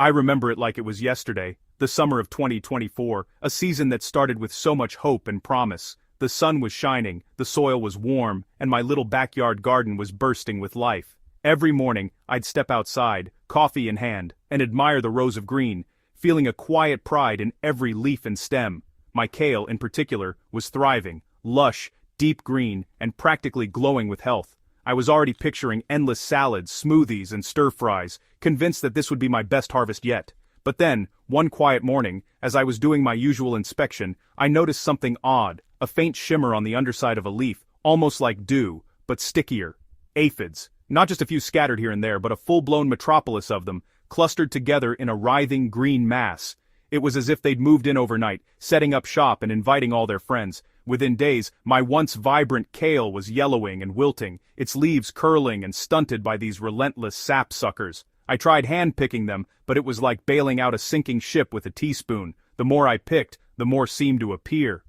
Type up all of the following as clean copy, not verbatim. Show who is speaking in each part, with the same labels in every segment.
Speaker 1: I remember it like it was yesterday, the summer of 2024, a season that started with so much hope and promise. The sun was shining, the soil was warm, and my little backyard garden was bursting with life. Every morning, I'd step outside, coffee in hand, and admire the rows of green, feeling a quiet pride in every leaf and stem. My kale, in particular, was thriving, lush, deep green, and practically glowing with health. I was already picturing endless salads, smoothies, and stir-fries, convinced that this would be my best harvest yet. But then, one quiet morning, as I was doing my usual inspection, I noticed something odd, a faint shimmer on the underside of a leaf, almost like dew, but stickier. Aphids. Not just a few scattered here and there, but a full-blown metropolis of them, clustered together in a writhing green mass. It was as if they'd moved in overnight, setting up shop and inviting all their friends. Within days, my once vibrant kale was yellowing and wilting, its leaves curling and stunted by these relentless sapsuckers. I tried hand-picking them, but it was like bailing out a sinking ship with a teaspoon. The more I picked, the more seemed to appear.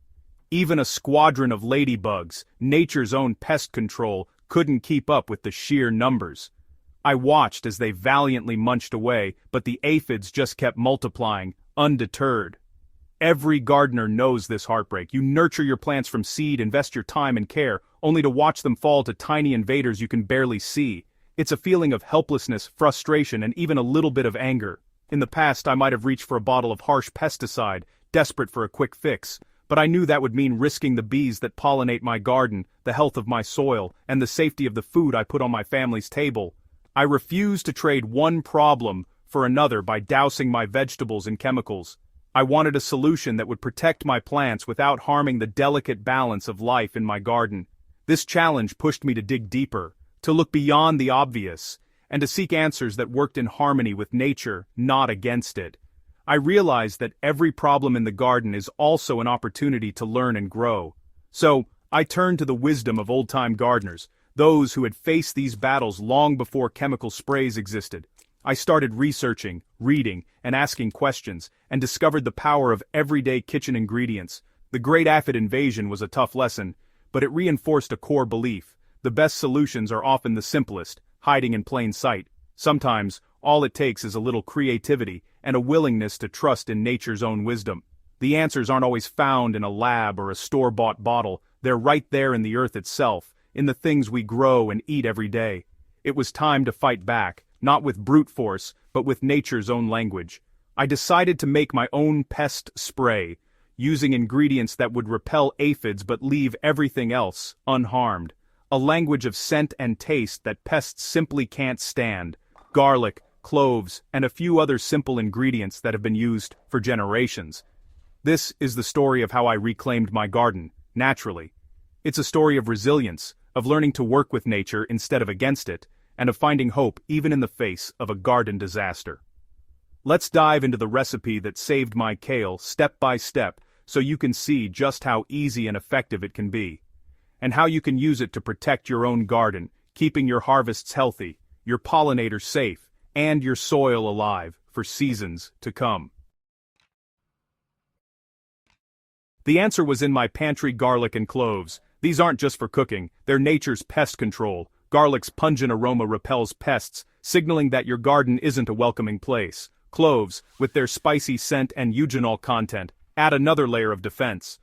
Speaker 1: Even a squadron of ladybugs, nature's own pest control, couldn't keep up with the sheer numbers. I watched as they valiantly munched away, but the aphids just kept multiplying, undeterred. Every gardener knows this heartbreak. You nurture your plants from seed, invest your time and care, only to watch them fall to tiny invaders you can barely see. It's a feeling of helplessness, frustration, and even a little bit of anger. In the past, I might have reached for a bottle of harsh pesticide, desperate for a quick fix. But I knew that would mean risking the bees that pollinate my garden, the health of my soil, and the safety of the food I put on my family's table. I refused to trade one problem for another by dousing my vegetables in chemicals. I wanted a solution that would protect my plants without harming the delicate balance of life in my garden. This challenge pushed me to dig deeper, to look beyond the obvious, and to seek answers that worked in harmony with nature, not against it. I realized that every problem in the garden is also an opportunity to learn and grow. So, I turned to the wisdom of old-time gardeners, those who had faced these battles long before chemical sprays existed. I started researching, reading, and asking questions, and discovered the power of everyday kitchen ingredients. The great aphid invasion was a tough lesson, but it reinforced a core belief. The best solutions are often the simplest, hiding in plain sight. Sometimes, all it takes is a little creativity and a willingness to trust in nature's own wisdom. The answers aren't always found in a lab or a store-bought bottle. They're right there in the earth itself, in the things we grow and eat every day. It was time to fight back, not with brute force, but with nature's own language. I decided to make my own pest spray, using ingredients that would repel aphids but leave everything else unharmed. A language of scent and taste that pests simply can't stand. Garlic, cloves, and a few other simple ingredients that have been used for generations. This is the story of how I reclaimed my garden, naturally. It's a story of resilience, of learning to work with nature instead of against it, and of finding hope even in the face of a garden disaster. Let's dive into the recipe that saved my kale step by step so you can see just how easy and effective it can be, and how you can use it to protect your own garden, keeping your harvests healthy, your pollinators safe, and your soil alive for seasons to come. The answer was in my pantry: garlic and cloves. These aren't just for cooking, they're nature's pest control. Garlic's pungent aroma repels pests, signaling that your garden isn't a welcoming place. Cloves, with their spicy scent and eugenol content, add another layer of defense.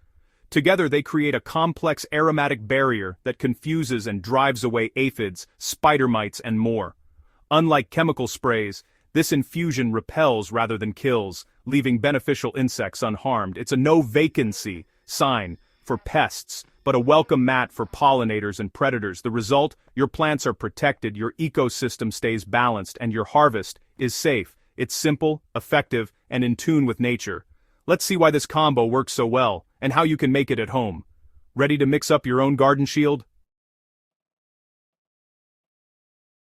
Speaker 1: Together they create a complex aromatic barrier that confuses and drives away aphids, spider mites, and more. Unlike chemical sprays, this infusion repels rather than kills, leaving beneficial insects unharmed. It's a no-vacancy sign for pests, but a welcome mat for pollinators and predators. The result? Your plants are protected, your ecosystem stays balanced, and your harvest is safe. It's simple, effective, and in tune with nature. Let's see why this combo works so well, and how you can make it at home. Ready to mix up your own garden shield?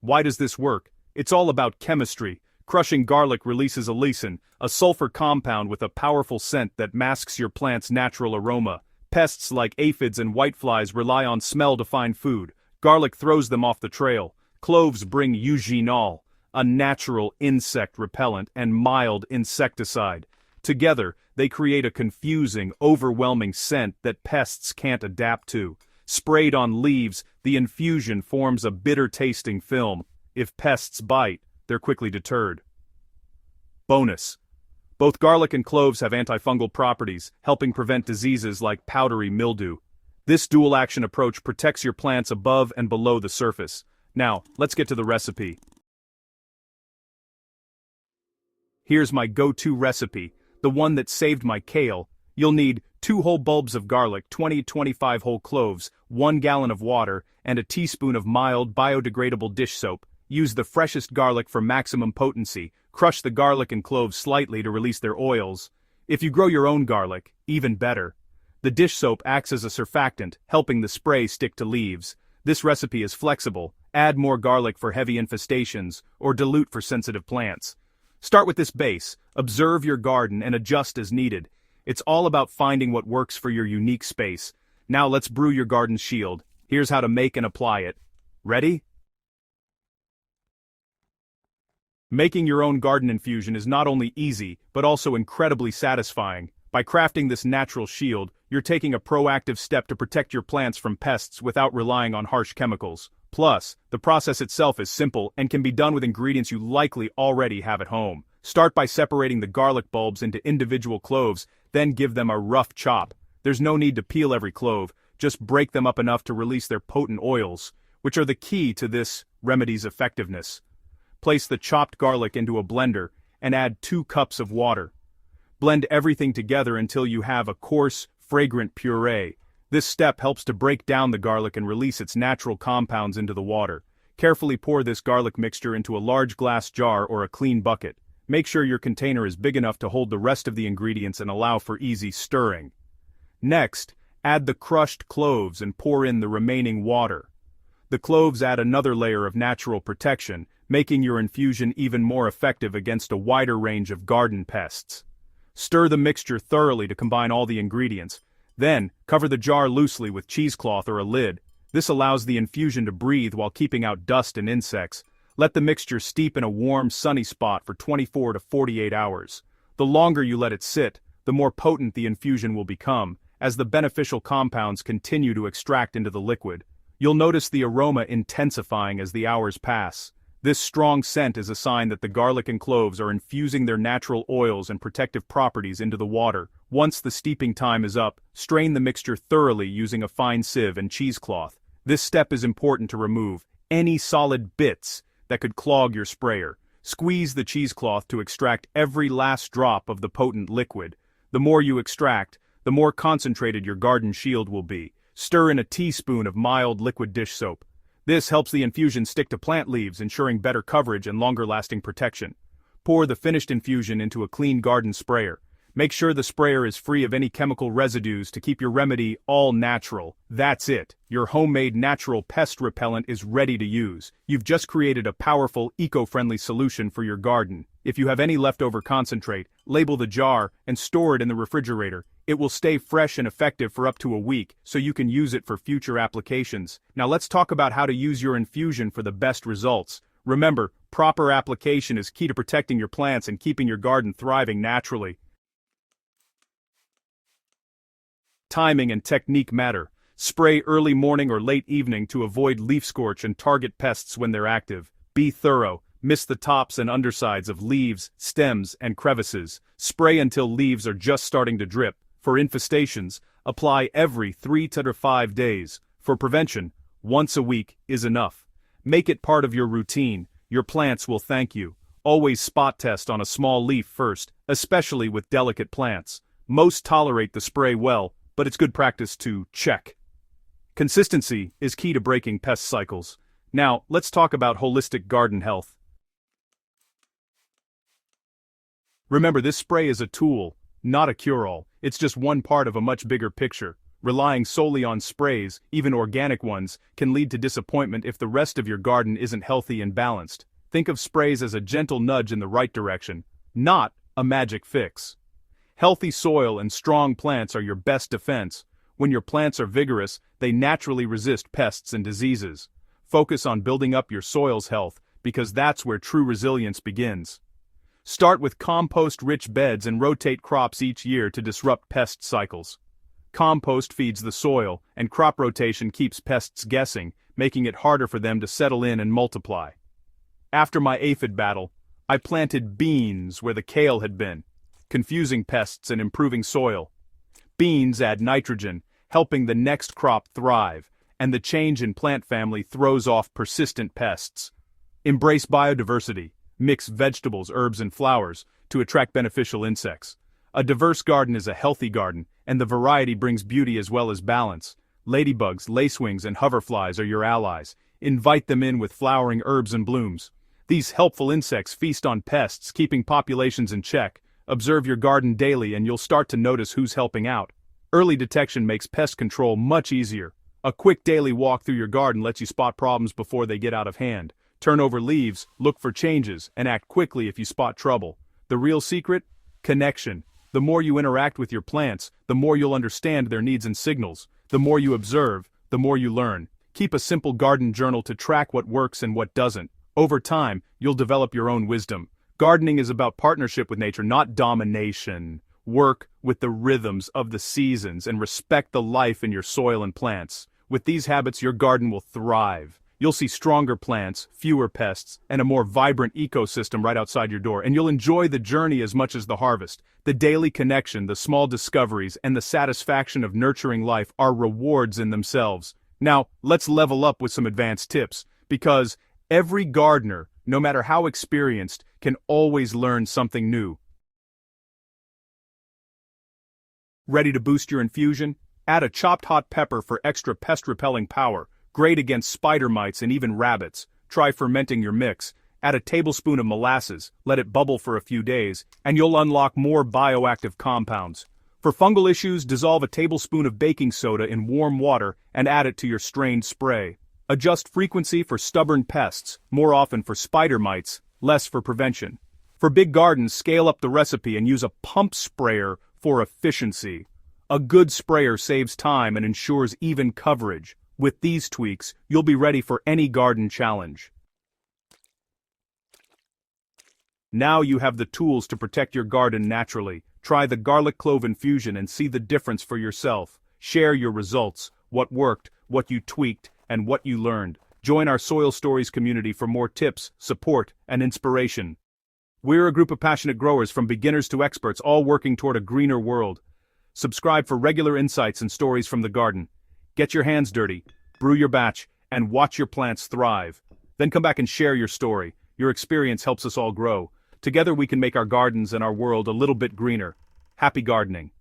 Speaker 1: Why does this work? It's all about chemistry. Crushing garlic releases allicin, a sulfur compound with a powerful scent that masks your plant's natural aroma. Pests like aphids and whiteflies rely on smell to find food. Garlic throws them off the trail. Cloves bring eugenol, a natural insect repellent and mild insecticide. Together, they create a confusing, overwhelming scent that pests can't adapt to. Sprayed on leaves, the infusion forms a bitter-tasting film. If pests bite, they're quickly deterred. Bonus: both garlic and cloves have antifungal properties, helping prevent diseases like powdery mildew. This dual-action approach protects your plants above and below the surface. Now, let's get to the recipe. Here's my go-to recipe, the one that saved my kale. You'll need 2 whole bulbs of garlic, 20-25 whole cloves, 1 gallon of water, and a teaspoon of mild, biodegradable dish soap. Use the freshest garlic for maximum potency. Crush the garlic and cloves slightly to release their oils. If you grow your own garlic, even better. The dish soap acts as a surfactant, helping the spray stick to leaves. This recipe is flexible. Add more garlic for heavy infestations, or dilute for sensitive plants. Start with this base, observe your garden and adjust as needed. It's all about finding what works for your unique space. Now let's brew your garden shield. Here's how to make and apply it. Ready? Making your own garden infusion is not only easy, but also incredibly satisfying. By crafting this natural shield, you're taking a proactive step to protect your plants from pests without relying on harsh chemicals. Plus, the process itself is simple and can be done with ingredients you likely already have at home. Start by separating the garlic bulbs into individual cloves, then give them a rough chop. There's no need to peel every clove, just break them up enough to release their potent oils, which are the key to this remedy's effectiveness. Place the chopped garlic into a blender and add 2 cups of water. Blend everything together until you have a coarse, fragrant puree. This step helps to break down the garlic and release its natural compounds into the water. Carefully pour this garlic mixture into a large glass jar or a clean bucket. Make sure your container is big enough to hold the rest of the ingredients and allow for easy stirring. Next, add the crushed cloves and pour in the remaining water. The cloves add another layer of natural protection, making your infusion even more effective against a wider range of garden pests. Stir the mixture thoroughly to combine all the ingredients. Then, cover the jar loosely with cheesecloth or a lid. This allows the infusion to breathe while keeping out dust and insects. Let the mixture steep in a warm, sunny spot for 24 to 48 hours. The longer you let it sit, the more potent the infusion will become, as the beneficial compounds continue to extract into the liquid. You'll notice the aroma intensifying as the hours pass. This strong scent is a sign that the garlic and cloves are infusing their natural oils and protective properties into the water. Once the steeping time is up, strain the mixture thoroughly using a fine sieve and cheesecloth. This step is important to remove any solid bits that could clog your sprayer. Squeeze the cheesecloth to extract every last drop of the potent liquid. The more you extract, the more concentrated your garden shield will be. Stir in a teaspoon of mild liquid dish soap. This helps the infusion stick to plant leaves, ensuring better coverage and longer-lasting protection. Pour the finished infusion into a clean garden sprayer. Make sure the sprayer is free of any chemical residues to keep your remedy all natural. That's it. Your homemade natural pest repellent is ready to use. You've just created a powerful, eco-friendly solution for your garden. If you have any leftover concentrate, label the jar and store it in the refrigerator. It will stay fresh and effective for up to a week, so you can use it for future applications. Now let's talk about how to use your infusion for the best results. Remember, proper application is key to protecting your plants and keeping your garden thriving naturally. Timing and technique matter. Spray early morning or late evening to avoid leaf scorch and target pests when they're active. Be thorough. Miss the tops and undersides of leaves, stems, and crevices. Spray until leaves are just starting to drip. For infestations, apply every 3 to 5 days. For prevention, once a week is enough. Make it part of your routine. Your plants will thank you. Always spot test on a small leaf first, especially with delicate plants. Most tolerate the spray well, but it's good practice to check. Consistency is key to breaking pest cycles. Now, let's talk about holistic garden health. Remember, this spray is a tool, not a cure-all. It's just one part of a much bigger picture. Relying solely on sprays, even organic ones, can lead to disappointment if the rest of your garden isn't healthy and balanced. Think of sprays as a gentle nudge in the right direction, not a magic fix. Healthy soil and strong plants are your best defense. When your plants are vigorous, they naturally resist pests and diseases. Focus on building up your soil's health, because that's where true resilience begins. Start with compost-rich beds and rotate crops each year to disrupt pest cycles. Compost feeds the soil, and crop rotation keeps pests guessing, making it harder for them to settle in and multiply. After my aphid battle, I planted beans where the kale had been, confusing pests and improving soil. Beans add nitrogen, helping the next crop thrive, and the change in plant family throws off persistent pests. Embrace biodiversity, mix vegetables, herbs, and flowers to attract beneficial insects. A diverse garden is a healthy garden, and the variety brings beauty as well as balance. Ladybugs, lacewings, and hoverflies are your allies. Invite them in with flowering herbs and blooms. These helpful insects feast on pests, keeping populations in check. Observe your garden daily and you'll start to notice who's helping out. Early detection makes pest control much easier. A quick daily walk through your garden lets you spot problems before they get out of hand. Turn over leaves, look for changes, and act quickly if you spot trouble. The real secret? Connection. The more you interact with your plants, the more you'll understand their needs and signals. The more you observe, the more you learn. Keep a simple garden journal to track what works and what doesn't. Over time, you'll develop your own wisdom. Gardening is about partnership with nature, not domination. Work with the rhythms of the seasons and respect the life in your soil and plants. With these habits, your garden will thrive. You'll see stronger plants, fewer pests, and a more vibrant ecosystem right outside your door, and you'll enjoy the journey as much as the harvest. The daily connection, the small discoveries, and the satisfaction of nurturing life are rewards in themselves. Now, let's level up with some advanced tips, because every gardener, no matter how experienced, can always learn something new. Ready to boost your infusion? Add a chopped hot pepper for extra pest-repelling power. Great against spider mites and even rabbits. Try fermenting your mix. Add a tablespoon of molasses, let it bubble for a few days, and you'll unlock more bioactive compounds. For fungal issues, dissolve a tablespoon of baking soda in warm water and add it to your strained spray. Adjust frequency for stubborn pests, more often for spider mites, less for prevention. For big gardens, scale up the recipe and use a pump sprayer for efficiency. A good sprayer saves time and ensures even coverage. With these tweaks, you'll be ready for any garden challenge. Now you have the tools to protect your garden naturally. Try the garlic clove infusion and see the difference for yourself. Share your results, what worked, what you tweaked, and what you learned. Join our Soil Stories community for more tips, support, and inspiration. We're a group of passionate growers from beginners to experts, all working toward a greener world. Subscribe for regular insights and stories from the garden. Get your hands dirty, brew your batch, and watch your plants thrive. Then come back and share your story. Your experience helps us all grow. Together we can make our gardens and our world a little bit greener. Happy gardening.